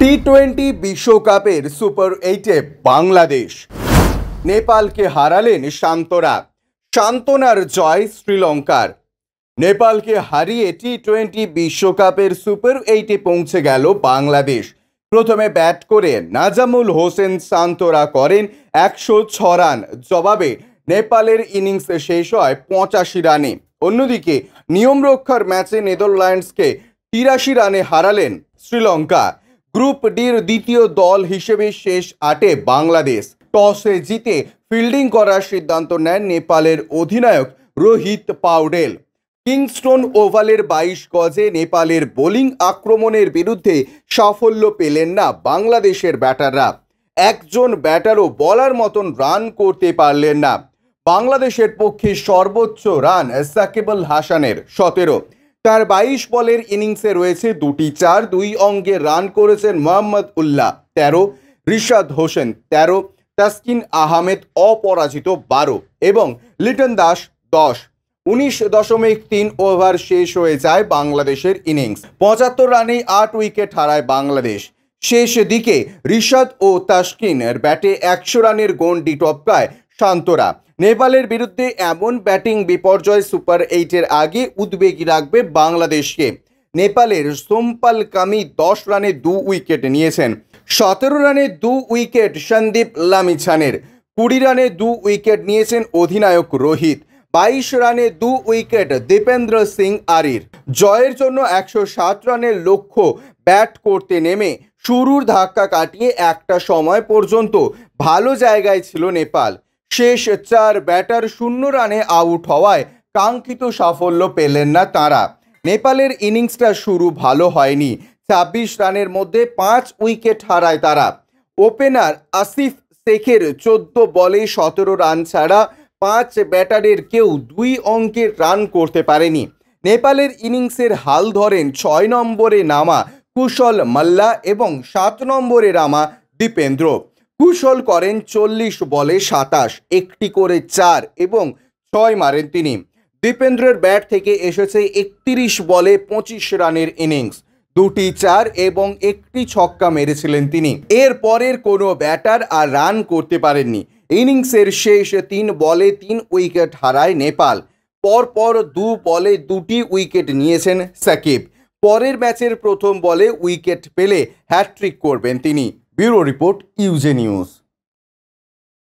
টি-20 বিশ্বকাপের সুপার 8-এ বাংলাদেশ নেপালকে হারালেন শান্তরা। সান্ত্বনার জয় শ্রীলঙ্কার। নেপালকে হারিয়ে টি-20 বিশ্বকাপের সুপার 8-এ পৌঁছে গেল বাংলাদেশ। প্রথমে ব্যাট করে নাজামুল হোসেন শান্তরা করেন 106 রান। জবাবে নেপালের ইনিংস শেষ হয় 85 রানে। অন্যদিকে নিয়ম রক্ষার ম্যাচে নেদারল্যান্ডসকে 83 রানে হারালেন শ্রীলঙ্কা। গ্রুপ ডির দ্বিতীয় দল হিসেবে শেষ 8-এ বাংলাদেশ টসে জিতে ফিল্ডিং করার সিদ্ধান্ত নেন নেপালের অধিনায়ক রোহিত পাউডেল। কিংস্টোন ওভালের 22 গজে নেপালের বোলিং আক্রমণের বিরুদ্ধে সাফল্য পেলেন না বাংলাদেশের ব্যাটাররা। একজন ব্যাটারও বলার মতন রান করতে পারলেন না। বাংলাদেশের পক্ষে সর্বোচ্চ রান সাকিব আল হাসানের 17। তার 22 বলের ইনিংসে রয়েছে 2টি 4। 2 অঙ্কে রান করেছেন মোহাম্মদ উল্লাহ 13, রিশাদ হোসেন 13, তাসকিন আহমেদ অপরাজিত 12 এবং লিটন দাস 10। 19.3 ওভার শেষ হয়ে যায় বাংলাদেশের ইনিংস। 75 রানে 8 উইকেট হারায় বাংলাদেশ। শেষ দিকে রিশাদ ও তাসকিনের ব্যাটে 100 রানের গন্ডি টপকায় শান্তরা। নেপালের বিরুদ্ধে এমন ব্যাটিং বিপর্যয় সুপার 8-এর আগে উদ্বেগী রাখবে বাংলাদেশকে। নেপালের সোমপাল কামি 10 রানে 2 উইকেট নিয়েছেন। 17 রানে 2 উইকেট সন্দীপ লামিছানের। 20 রানে 2 উইকেট নিয়েছেন অধিনায়ক রোহিত। 22 রানে 2 উইকেট দীপেন্দ্র সিং আরির। জয়ের জন্য 107 রানের লক্ষ্য ব্যাট করতে নেমে শুরুর ধাক্কা কাটিয়ে একটা সময় পর্যন্ত ভালো জায়গায় ছিল নেপাল। শেষ 4 ব্যাটার 0 রানে আউট হওয়ায় কাঙ্ক্ষিত সাফল্য পেলেন না তারা। নেপালের ইনিংসটা শুরু ভালো হয়নি। 26 রানের মধ্যে 5 উইকেট হারায় তারা। ওপেনার আসিফ শেখের 14 বলে 17 রান ছাড়া 5 ব্যাটারের কেউ 2 অঙ্কের রান করতে পারেনি। নেপালের ইনিংসের হাল ধরেন 6 নম্বরে নামা কুশল মাল্লা এবং 7 নম্বরে নামা দীপেন্দ্র। কুশল করেন 40 বলে 27, একটি করে 4 এবং 6 মারেন তিনি। দীপেন্দ্রের ব্যাট থেকে এসেছে 31 বলে 25 রানের ইনিংস। 2টি 4 এবং একটি ছক্কা মেরেছিলেন তিনি। এর পরের কোনো ব্যাটার আর রান করতে পারেননি। ইনিংসের শেষ 3 বলে 3 উইকেট হারায় নেপাল। পরপর 2 বলে 2টি উইকেট নিয়েছেন সাকিব। পরের ম্যাচের প্রথম বলে উইকেট পেলে হ্যাট্রিক করবেন তিনি। Bureau report, UJ news.